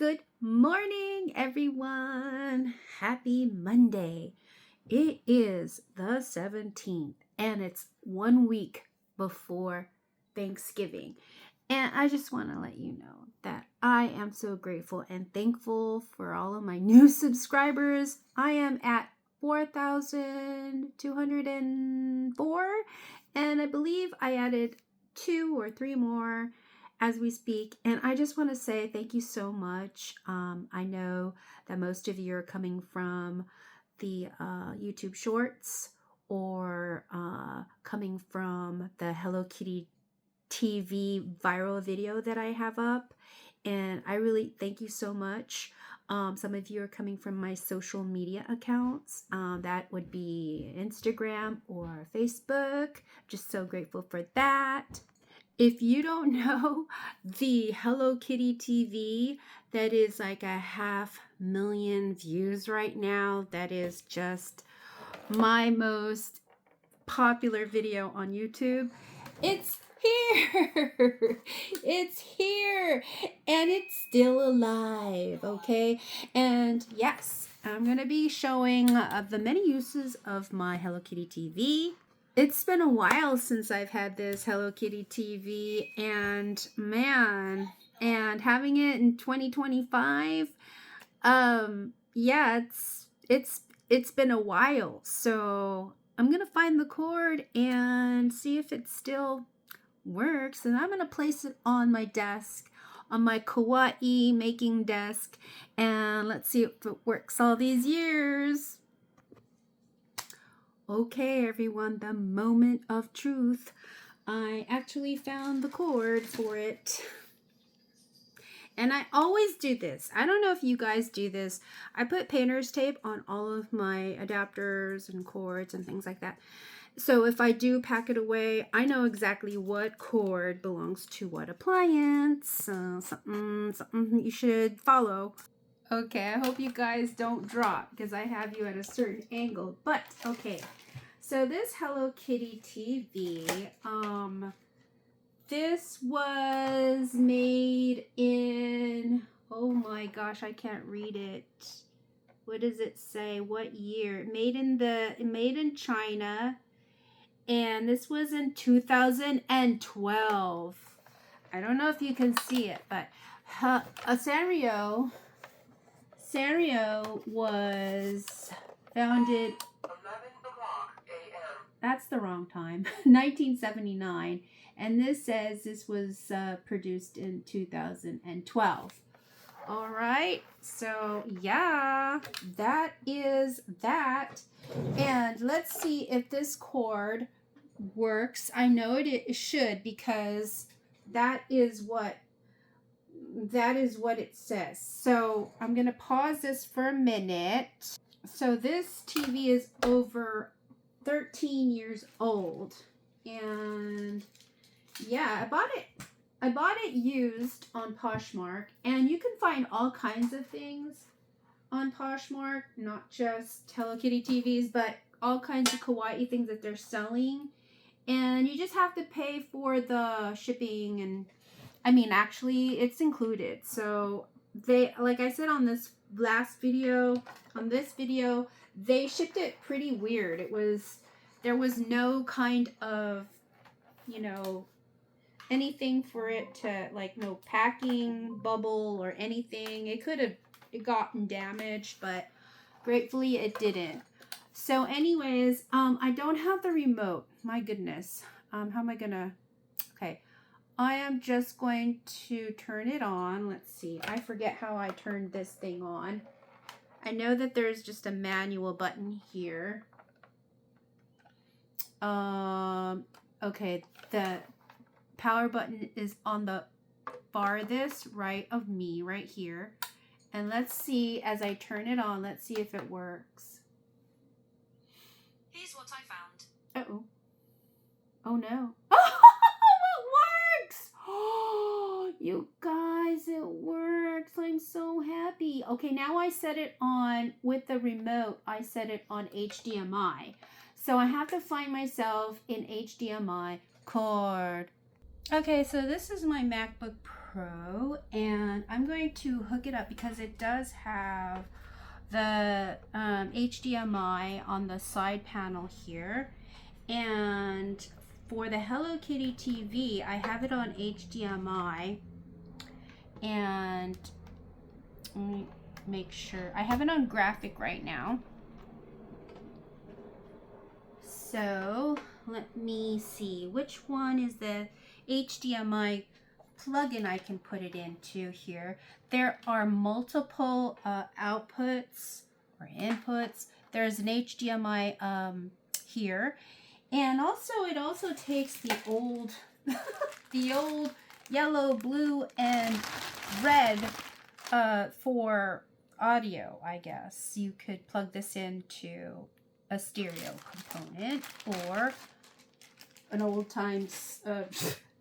Good morning, everyone. Happy Monday. It is the 17th and it's 1 week before Thanksgiving. And I just want to let you know that I am so grateful and thankful for all of my new subscribers. I am at 4,204 and I believe I added 2 or 3 more as we speak, and I just want to say thank you so much. I know that most of you are coming from the YouTube Shorts or coming from the Hello Kitty TV viral video that I have up, and I really thank you so much. Some of you are coming from my social media accounts. That would be Instagram or Facebook. Just so grateful for that. If you don't know, the Hello Kitty TV, that is like 500,000 views right now. That is just my most popular video on YouTube. It's here. It's here. And it's still alive, okay? And yes, I'm going to be showing the many uses of my Hello Kitty TV. It's been a while since I've had this Hello Kitty TV, and man, and having it in 2025, yeah, it's been a while. So I'm gonna find the cord and see if it still works, and I'm gonna place it on my desk, on my Kawaii making desk, and let's see if it works all these years. Okay, everyone, the moment of truth. I actually found the cord for it. And I always do this. I don't know if you guys do this. I put painter's tape on all of my adapters and cords and things like that. So if I do pack it away, I know exactly what cord belongs to what appliance. Something you should follow. Okay, I hope you guys don't drop because I have you at a certain angle. But okay. So this Hello Kitty TV, this was made in, oh my gosh, I can't read it. What does it say? What year? Made in China, and this was in 2012. I don't know if you can see it, but Sanrio was founded. That's the wrong time. 1979. And this says this was produced in 2012. All right. So, yeah, that is that. And let's see if this cord works. I know it should, because that is what it says. So, I'm going to pause this for a minute. So, this TV is over 13 years old, and yeah, I bought it used on Poshmark, and you can find all kinds of things on Poshmark, not just Hello Kitty TVs, but all kinds of kawaii things that they're selling, and you just have to pay for the shipping, and I mean, actually it's included. So they, like I said on this video, they shipped it pretty weird. There was no kind of, anything for it to, like, no packing bubble or anything. It could have gotten damaged, but gratefully it didn't. So anyways, I don't have the remote. My goodness. How am I gonna, okay. I am just going to turn it on. Let's see. I forget how I turned this thing on. I know that there's just a manual button here. Okay, the power button is on the farthest right of me, right here. And let's see, as I turn it on, let's see if it works. Here's what I found. Uh-oh. Oh, no. Oh, it works! Oh, you guys, it works. I'm so happy. Okay, now I set it on, with the remote, I set it on HDMI. So I have to find myself in HDMI cord. Okay, so this is my MacBook Pro, and I'm going to hook it up because it does have the HDMI on the side panel here. And for the Hello Kitty TV, I have it on HDMI, and let me make sure. I have it on graphic right now. So let me see, which one is the HDMI plugin I can put it into here. There are multiple outputs or inputs. There's an HDMI here, and also it also takes the old the old yellow, blue, and red for audio. I guess you could plug this into a stereo component or an old times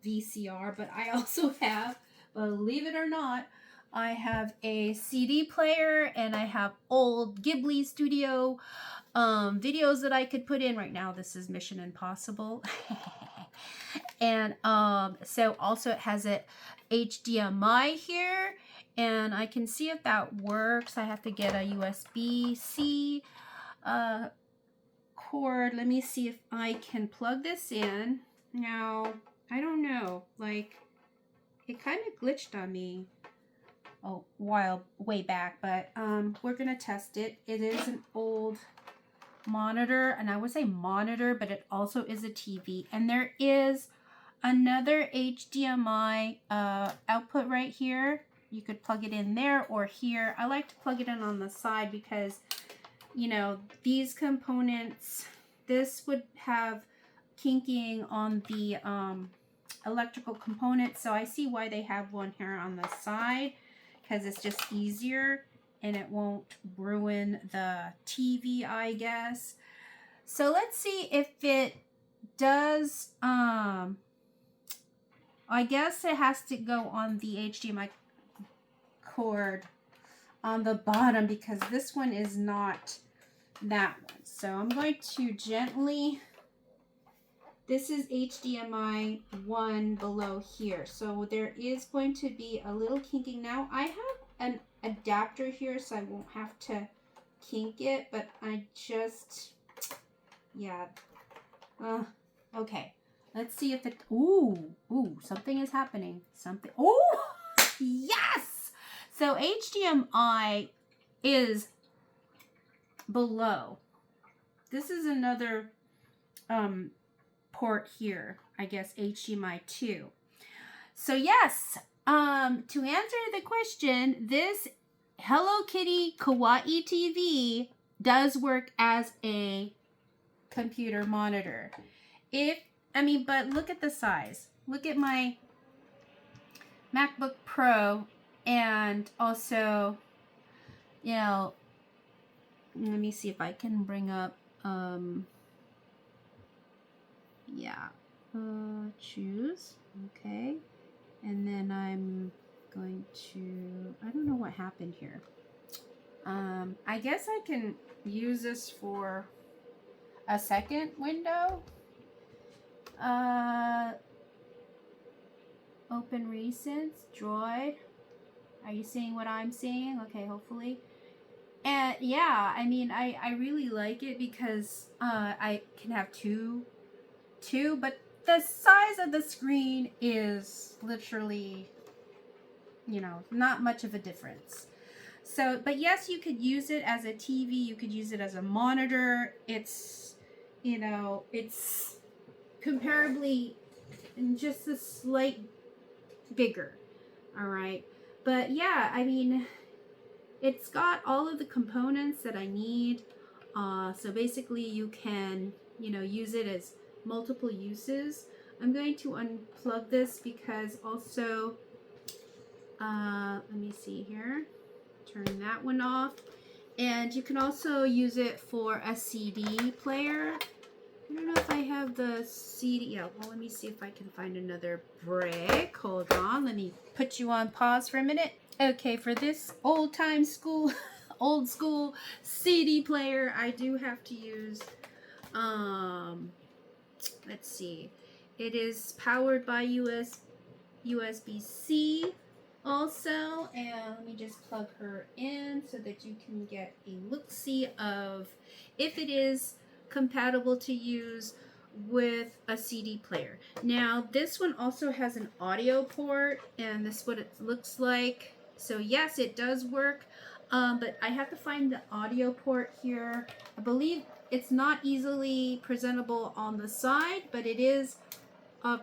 VCR, but I also have, believe it or not, I have a CD player, and I have old Ghibli Studio videos that I could put in. Right now this is Mission Impossible. And so also it has a HDMI here, and I can see if that works. I have to get a USB-C cord. Let me see if I can plug this in. Now, I don't know, like, it kind of glitched on me a while way back, but we're gonna test it. It is an old monitor, and I would say monitor, but it also is a TV, and there is another HDMI output right here. You could plug it in there or here. I like to plug it in on the side because, you know, these components, this would have kinking on the electrical components, so I see why they have one here on the side, because it's just easier and it won't ruin the TV, I guess. So let's see if it does. I guess it has to go on the HDMI cord on the bottom, because this one is not that one. So I'm going to gently, this is HDMI 1 below here, so there is going to be a little kinking. Now I have an adapter here, so I won't have to kink it, but I just, yeah, okay, let's see if it, ooh, something is happening, something, oh, yes! So HDMI is below. This is another port here, I guess HDMI 2. So yes, to answer the question, this Hello Kitty Kawaii TV does work as a computer monitor. But look at the size. Look at my MacBook Pro, and also, you know, let me see if I can bring up, choose, okay, and then I'm going to, I don't know what happened here. I guess I can use this for a second window. Open recents, Droid. Are you seeing what I'm seeing? Okay, hopefully. And yeah, I mean, I really like it because I can have two, but the size of the screen is literally, you know, not much of a difference. So, but yes, you could use it as a TV, you could use it as a monitor. It's, you know, it's comparably just a slight bigger, all right? But yeah, I mean, it's got all of the components that I need. So basically you can, you know, use it as multiple uses. I'm going to unplug this because also, let me see here, turn that one off. And you can also use it for a CD player. I don't know if I have the CD. Yeah, well, let me see if I can find another break. Hold on, let me put you on pause for a minute. Okay, for this old school CD player, I do have to use, let's see, it is powered by USB-C, also, and let me just plug her in so that you can get a look-see of if it is compatible to use with a CD player. Now, this one also has an audio port, and this is what it looks like. So yes, it does work, but I have to find the audio port here. I believe it's not easily presentable on the side, but it is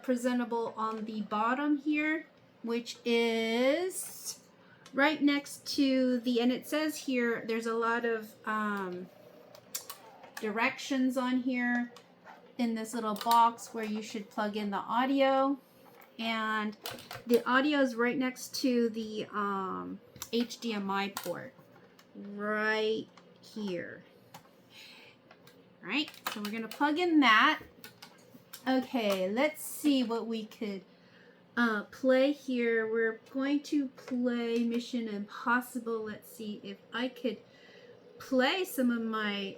presentable on the bottom here, which is right next to the, and it says here, there's a lot of directions on here in this little box where you should plug in the audio. And the audio is right next to the HDMI port right here. All right, so we're gonna plug in that. Okay, let's see what we could play here. We're going to play Mission Impossible. Let's see if I could play some of my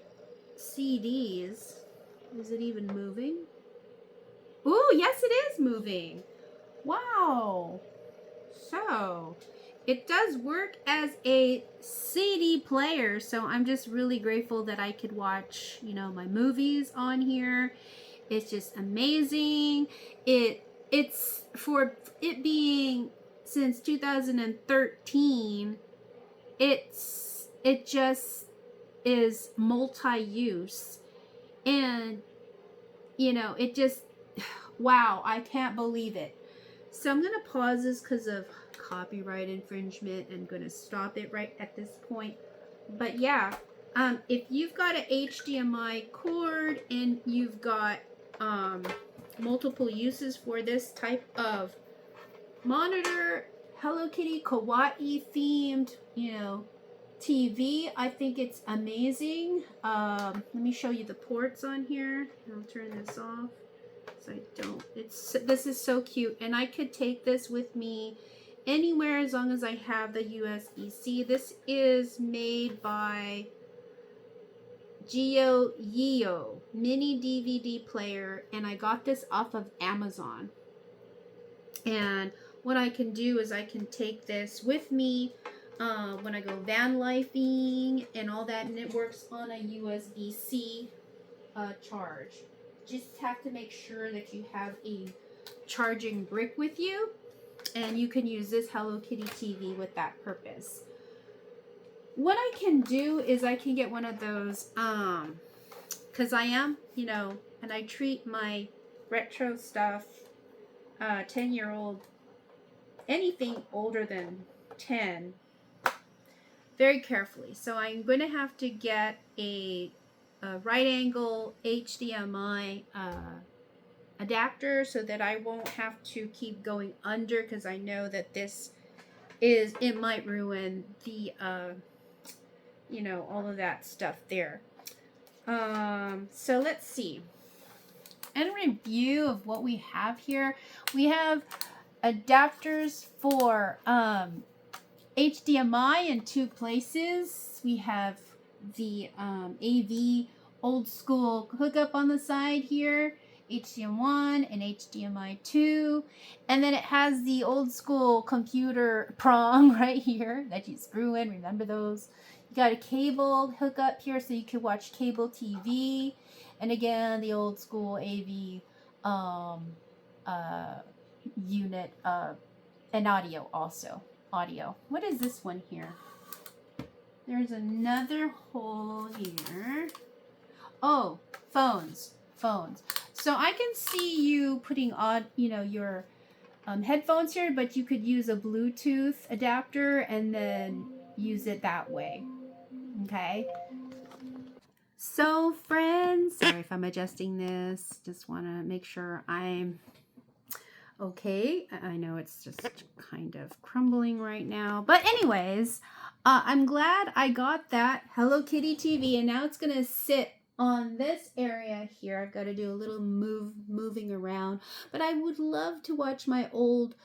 CDs. Is it even moving? Ooh, yes, it is moving. Wow. So it does work as a CD player. So I'm just really grateful that I could watch, you know, my movies on here. It's just amazing. It's for it being since 2013. It just is multi-use, and you know, it just, wow, I can't believe it. So I'm gonna pause this because of copyright infringement and gonna stop it right at this point. But yeah, if you've got an HDMI cord and you've got multiple uses for this type of monitor, Hello Kitty Kawaii themed, you know, TV, I think it's amazing. Let me show you the ports on here. I'll turn this off so I don't. This is so cute, and I could take this with me anywhere as long as I have the USB-C. This is made by Geo mini DVD player, and I got this off of Amazon. And what I can do is I can take this with me when I go van lifing and all that, and it works on a USB-C charge. Just have to make sure that you have a charging brick with you, and you can use this Hello Kitty TV with that purpose. What I can do is I can get one of those, because I am, you know, and I treat my retro stuff, 10-year-old, anything older than 10, very carefully. So I'm going to have to get a right angle HDMI adapter so that I won't have to keep going under, because I know that this is, it might ruin the you know, all of that stuff there. So let's see. In review of what we have here, we have adapters for HDMI in 2 places. We have the AV old school hookup on the side here, HDMI and HDMI 2, and then it has the old school computer prong right here that you screw in. Remember those? You got a cable hookup here so you can watch cable TV, and again the old school AV unit and audio also. Audio. What is this one here? There's another hole here. Oh, phones. So I can see you putting on, you know, your headphones here, but you could use a Bluetooth adapter and then use it that way. Okay. So friends, sorry if I'm adjusting this. Just want to make sure I'm okay. I know it's just kind of crumbling right now. But anyways, I'm glad I got that Hello Kitty TV, and now it's going to sit on this area here. I've got to do a little moving around. But I would love to watch my old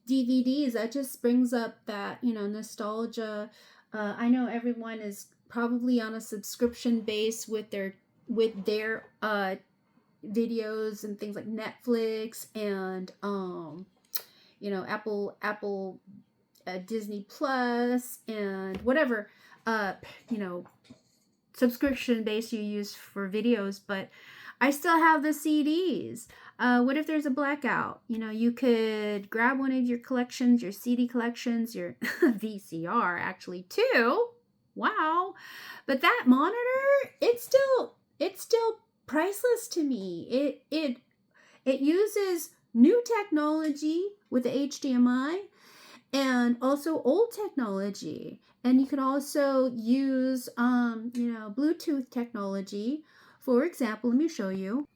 DVDs. That just brings up that, you know, nostalgia. I know everyone is probably on a subscription base with their videos and things like Netflix and you know, Apple Disney Plus and whatever, you know, subscription base you use for videos, but I still have the CDs. What if there's a blackout? You know, you could grab one of your collections, your CD collections, your VCR actually too. Wow. But that monitor, it's still priceless to me. It uses new technology with the HDMI and also old technology. And you can also use, Bluetooth technology. For example, let me show you.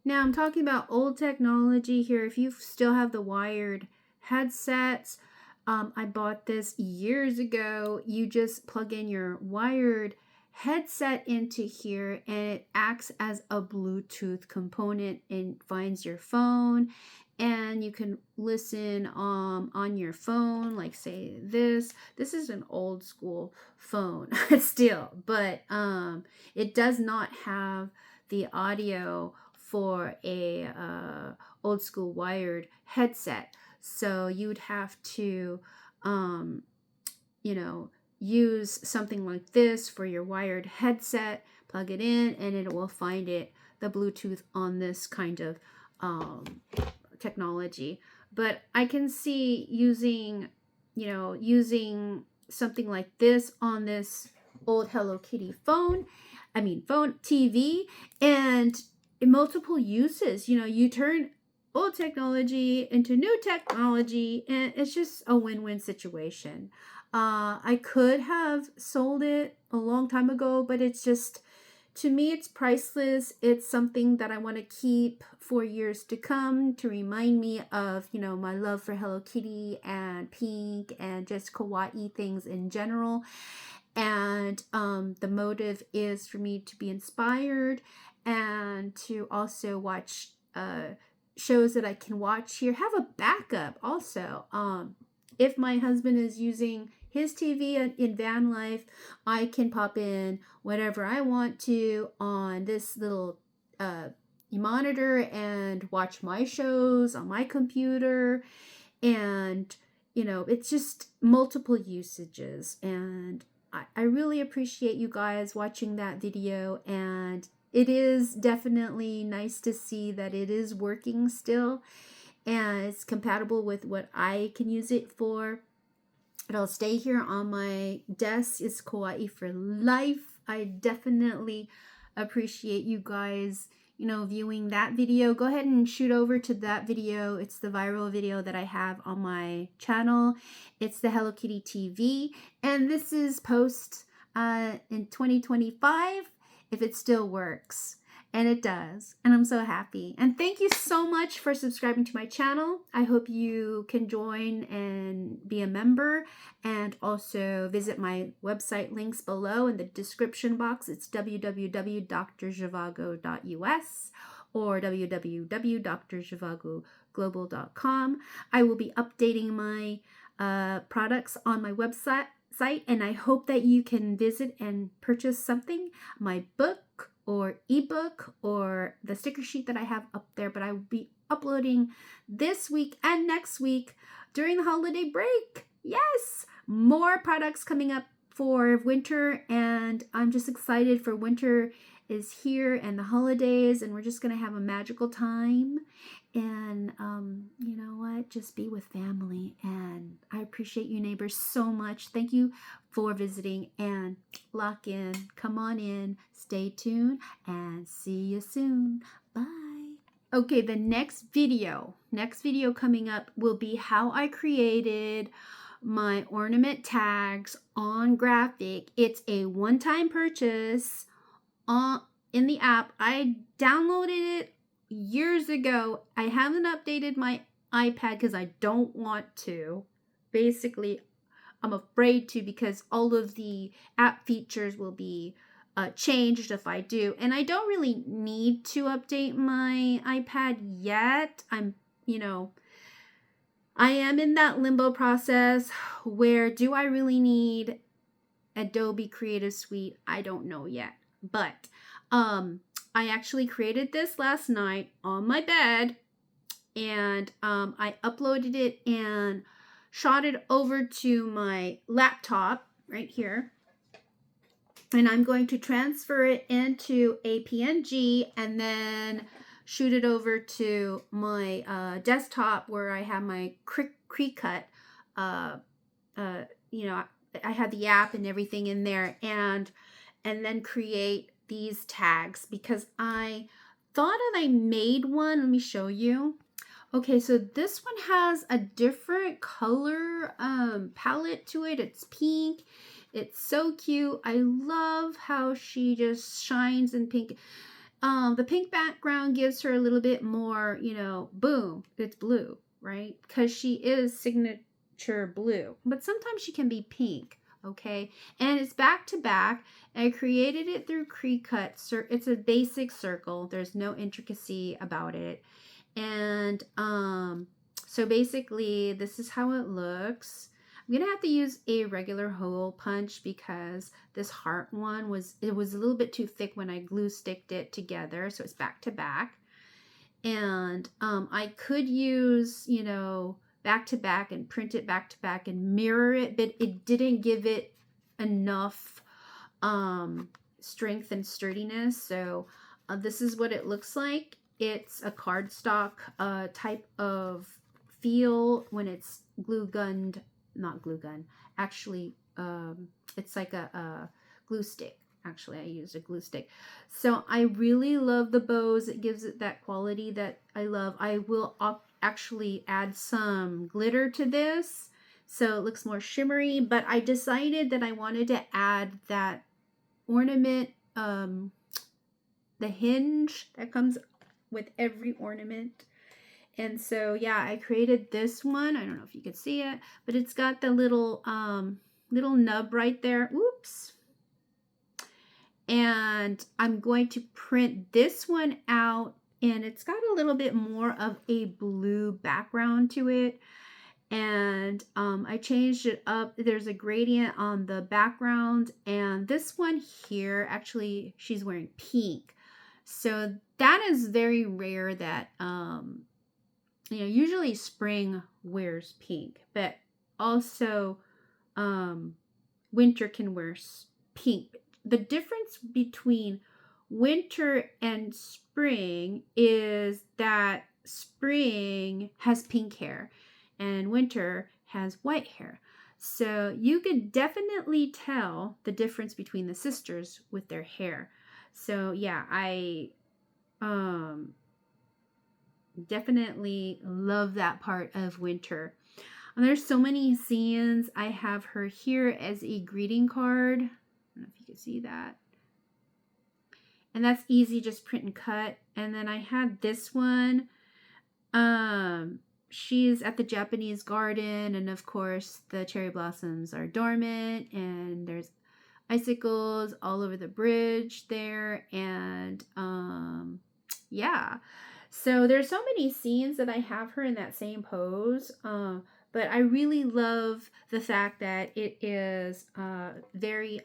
Now I'm talking about old technology here. If you still have the wired headsets, I bought this years ago. You just plug in your wired headset into here and it acts as a Bluetooth component and finds your phone, and you can listen on your phone, like say this is an old school phone still, but it does not have the audio for a old school wired headset. So you'd have to use something like this for your wired headset, plug it in, and it will find the Bluetooth on this kind of technology. But I can see using something like this on this old Hello Kitty phone TV, and in multiple uses. You turn old technology into new technology, and it's just a win-win situation. I could have sold it a long time ago, but it's just, to me, it's priceless. It's something that I want to keep for years to come, to remind me of, my love for Hello Kitty and Pink and just kawaii things in general. And the motive is for me to be inspired and to also watch shows that I can watch here. Have a backup also. If my husband is using his TV in van life, I can pop in whatever I want to on this little monitor and watch my shows on my computer. And, it's just multiple usages. And I really appreciate you guys watching that video. And it is definitely nice to see that it is working still. And it's compatible with what I can use it for. It'll stay here on my desk. It's kawaii for life. I definitely appreciate you guys, viewing that video. Go ahead and shoot over to that video. It's the viral video that I have on my channel. It's the Hello Kitty TV. And this is post in 2025, if it still works. And it does. And I'm so happy. And thank you so much for subscribing to my channel. I hope you can join and be a member. And also visit my website links below in the description box. It's www.drzhivago.us or www.drzhivagoglobal.com. I will be updating my products on my website. And I hope that you can visit and purchase something, my book or ebook or the sticker sheet that I have up there. But I will be uploading this week and next week during the holiday break. Yes, more products coming up for winter, and I'm just excited for winter is here and the holidays, and we're just gonna have a magical time. And you know what, just be with family. And I appreciate you neighbors so much. Thank you for visiting, and lock in, come on in, stay tuned, and see you soon. Bye. Okay, the next video coming up will be how I created my ornament tags on Graphic. It's a one-time purchase in the app. I downloaded it years ago. I haven't updated my iPad because I don't want to. Basically, I'm afraid to, because all of the app features will be changed if I do. And I don't really need to update my iPad yet. I am in that limbo process where, do I really need Adobe Creative Suite? I don't know yet. But I actually created this last night on my bed, and I uploaded it, and shot it over to my laptop right here. And I'm going to transfer it into a PNG and then shoot it over to my desktop where I have my Cricut. You know, I have the app and everything in there, and then create these tags because I thought that I made one. Let me show you. Okay, so this one has a different color palette to it. It's pink. It's so cute. I love how she just shines in pink. The pink background gives her a little bit more, you know, boom, it's blue, right? Because she is signature blue, but sometimes she can be pink, okay? And it's back to back. I created it through Cricut. It's a basic circle. There's no intricacy about it. And so basically this is how it looks. I'm gonna have to use a regular hole punch because this heart one was a little bit too thick when I glue sticked it together, so it's back to back. And I could use, you know, back to back and print it back to back and mirror it, but it didn't give it enough strength and sturdiness. So this is what it looks like. It's a cardstock type of feel when it's glue gunned, not glue gun, actually it's like a glue stick. Actually, I used a glue stick. So I really love the bows. It gives it that quality that I love. I will actually add some glitter to this so it looks more shimmery, but I decided that I wanted to add that ornament, the hinge that comes with every ornament. And so yeah, I created this one. I don't know if you could see it, but it's got the little little nub right there. Oops. And I'm going to print this one out, and it's got a little bit more of a blue background to it. And I changed it up. There's a gradient on the background, and this one here, actually she's wearing pink. So that is very rare that, you know, usually spring wears pink, but also winter can wear pink. The difference between winter and spring is that spring has pink hair and winter has white hair. So you could definitely tell the difference between the sisters with their hair. So yeah, I definitely love that part of winter. And there's so many scenes. I have her here as a greeting card. I don't know if you can see that. And that's easy, just print and cut. And then I had this one. She's at the Japanese garden, and of course the cherry blossoms are dormant, and there's icicles all over the bridge there. And yeah, so there's so many scenes that I have her in that same pose, but I really love the fact that it is very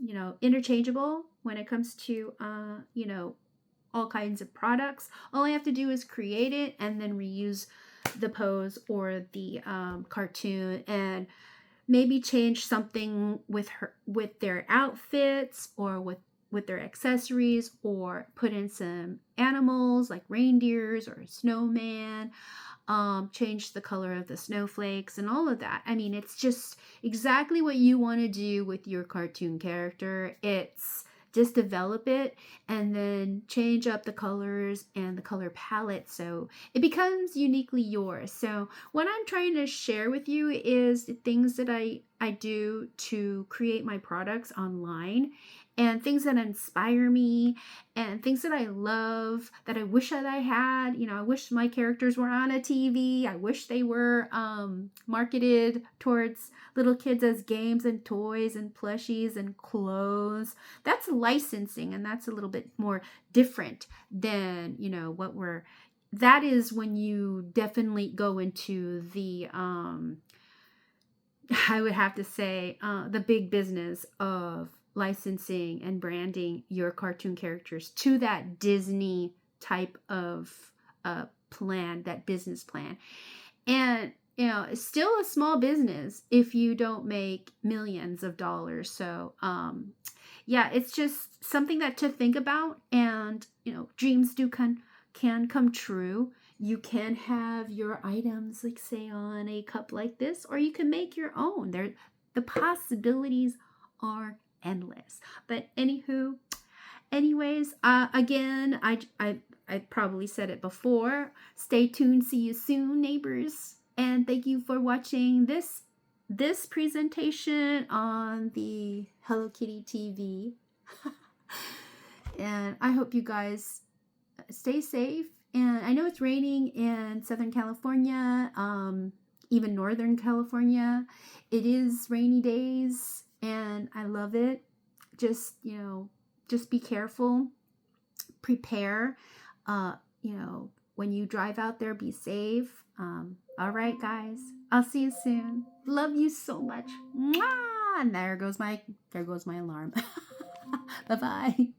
you know, interchangeable when it comes to you know, all kinds of products. All I have to do is create it and then reuse the pose or the cartoon, and maybe change something with their outfits, or with their accessories, or put in some animals like reindeers or a snowman, change the color of the snowflakes and all of that. I mean, it's just exactly what you want to do with your cartoon character. It's just develop it and then change up the colors and the color palette so it becomes uniquely yours. So what I'm trying to share with you is the things that I do to create my products online, and things that inspire me, and things that I love, that I wish that I had. You know, I wish my characters were on a TV. I wish they were marketed towards little kids as games and toys and plushies and clothes. That's licensing, and that's a little bit more different than, you know, that is when you definitely go into the I would have to say the big business of licensing and branding your cartoon characters to that Disney type of plan, that business plan. And you know, it's still a small business if you don't make millions of dollars. So, yeah, it's just something that to think about. And, you know, dreams can come true. You can have your items, like say on a cup like this, or you can make your own. The possibilities are endless. But anyways, again, I probably said it before. Stay tuned. See you soon, neighbors. And thank you for watching this presentation on the Hello Kitty TV. And I hope you guys stay safe. And I know it's raining in Southern California, even Northern California. It is rainy days, and I love it. Just, you know, just be careful. Prepare. You know, when you drive out there, be safe. All right, guys. I'll see you soon. Love you so much. Mwah! And there goes my alarm. Bye-bye.